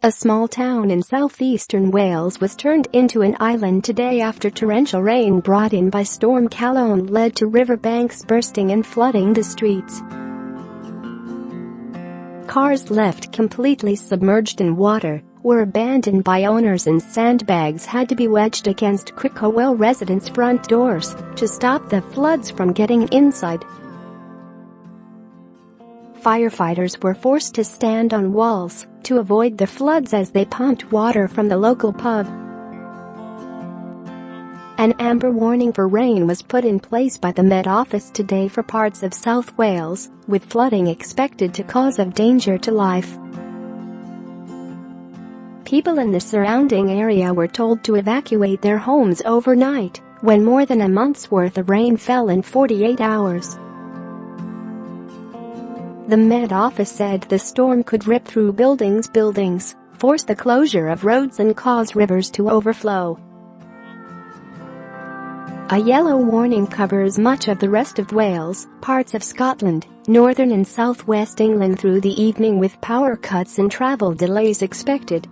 A small town in southeastern Wales was turned into an island today after torrential rain brought in by Storm Callum led to riverbanks bursting and flooding the streets. Cars left completely submerged in water were abandoned by owners and sandbags had to be wedged against Crickhowell residents' front doors to stop the floods from getting inside. Firefighters were forced to stand on walls to avoid the floods as they pumped water from the local pub. An amber warning for rain was put in place by the Met Office today for parts of South Wales, with flooding expected to cause of danger to life. People in the surrounding area were told to evacuate their homes overnight when more than a month's worth of rain fell in 48 hours. The Met Office said the storm could rip through buildings, force the closure of roads and cause rivers to overflow. A yellow warning covers much of the rest of Wales, parts of Scotland, northern and southwest England through the evening with power cuts and travel delays expected.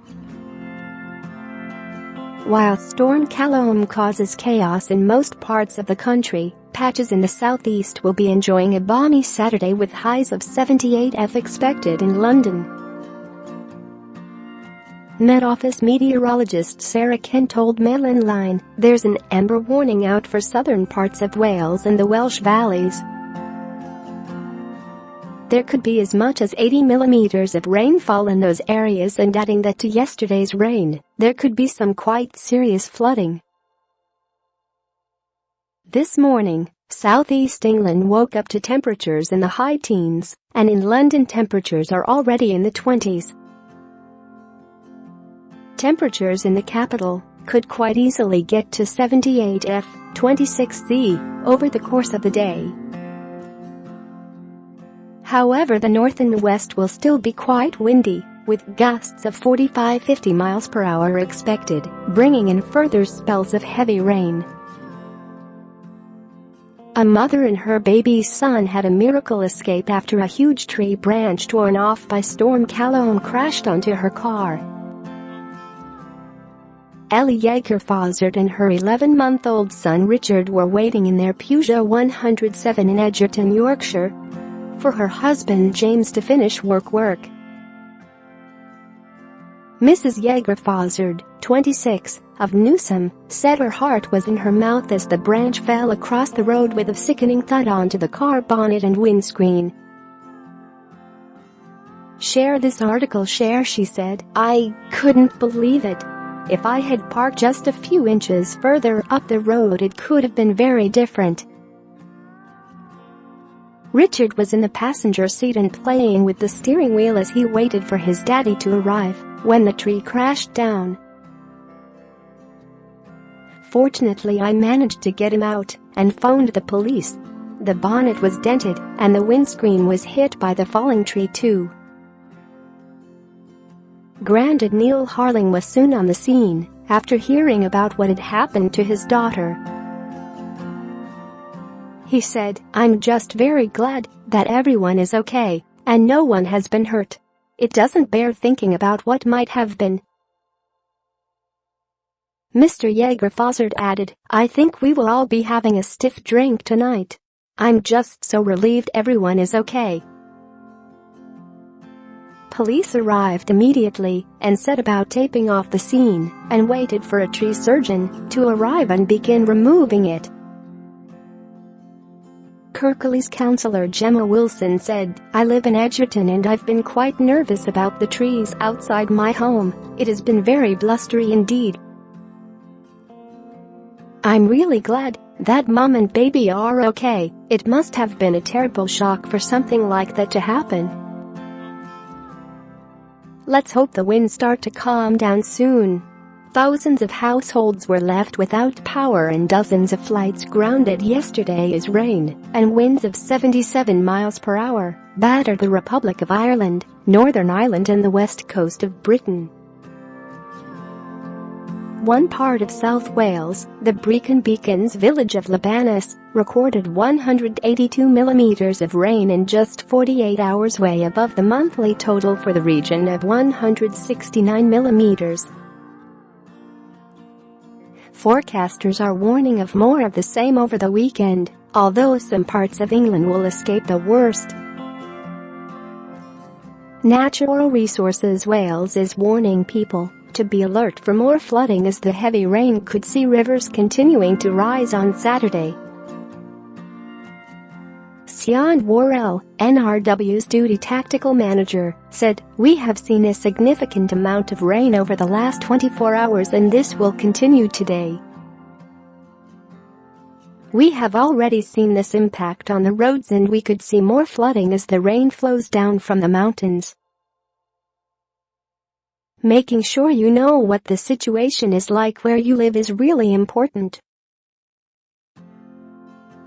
While Storm Callum causes chaos in most parts of the country, patches in the southeast will be enjoying a balmy Saturday with highs of 78 expected in London. Met Office meteorologist Sarah Kent told Mail Online, "There's an amber warning out for southern parts of Wales and the Welsh valleys. There could be as much as 80 millimeters of rainfall in those areas," and adding that to yesterday's rain, there could be some quite serious flooding. This morning, southeast England woke up to temperatures in the high teens, and in London temperatures are already in the 20s. Temperatures in the capital could quite easily get to 78 26 over the course of the day. However, the north and west will still be quite windy, with gusts of 45-50 miles per hour expected, bringing in further spells of heavy rain. A mother and her baby son had a miracle escape after a huge tree branch torn off by Storm Callum crashed onto her car. Ellie Yeager-Fozzard and her 11-month-old son Richard were waiting in their Peugeot 107 in Edgerton, Yorkshire, for her husband James to finish work. Mrs. Yeager-Fozzard, 26, of Newsham, said her heart was in her mouth as the branch fell across the road with a sickening thud onto the car bonnet and windscreen. "Share this article, she said. "I couldn't believe it. If I had parked just a few inches further up the road it could have been very different." Richard was in the passenger seat and playing with the steering wheel as he waited for his daddy to arrive when the tree crashed down. "Fortunately, I managed to get him out and phoned the police. The bonnet was dented and the windscreen was hit by the falling tree too." Grandad Neil Harling was soon on the scene after hearing about what had happened to his daughter. He said, "I'm just very glad that everyone is okay and no one has been hurt. It doesn't bear thinking about what might have been." Mr. Yeager-Fozzard added, "I think we will all be having a stiff drink tonight. I'm just so relieved everyone is okay." Police arrived immediately and set about taping off the scene and waited for a tree surgeon to arrive and begin removing it. Kirklees councillor Gemma Wilson said, "I live in Edgerton and I've been quite nervous about the trees outside my home. It has been very blustery indeed. I'm really glad that mum and baby are okay. It must have been a terrible shock for something like that to happen. Let's hope the winds start to calm down soon." Thousands of households were left without power and dozens of flights grounded yesterday as rain and winds of 77 miles per hour battered the Republic of Ireland, Northern Ireland and the west coast of Britain. One part of South Wales, the Brecon Beacons village of Lebanus, recorded 182 millimeters of rain in just 48 hours, way above the monthly total for the region of 169 millimeters. Forecasters are warning of more of the same over the weekend, although some parts of England will escape the worst. Natural Resources Wales is warning people to be alert for more flooding as the heavy rain could see rivers continuing to rise on Saturday. Sian Worrell, NRW's duty tactical manager, said, "We have seen a significant amount of rain over the last 24 hours and this will continue today. We have already seen this impact on the roads and we could see more flooding as the rain flows down from the mountains. Making sure you know what the situation is like where you live is really important."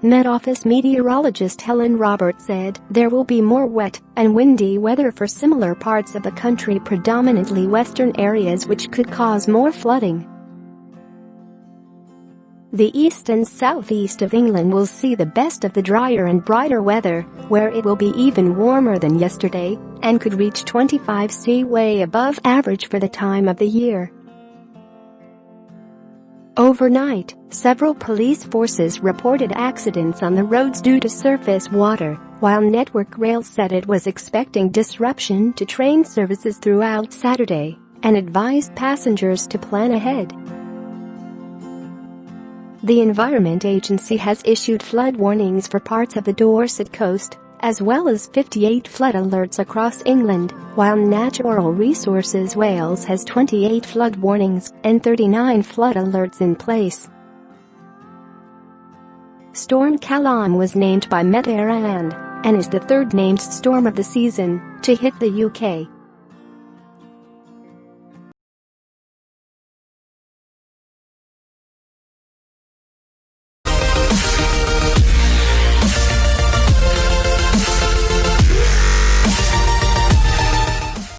Met Office meteorologist Helen Roberts said, "There will be more wet and windy weather for similar parts of the country, predominantly western areas, which could cause more flooding. The east and southeast of England will see the best of the drier and brighter weather, where it will be even warmer than yesterday and could reach 25 C, way above average for the time of the year." Overnight, several police forces reported accidents on the roads due to surface water, while Network Rail said it was expecting disruption to train services throughout Saturday and advised passengers to plan ahead. The Environment Agency has issued flood warnings for parts of the Dorset coast, as well as 58 flood alerts across England, while Natural Resources Wales has 28 flood warnings and 39 flood alerts in place. Storm Callum was named by Met Iran and is the third named storm of the season to hit the UK.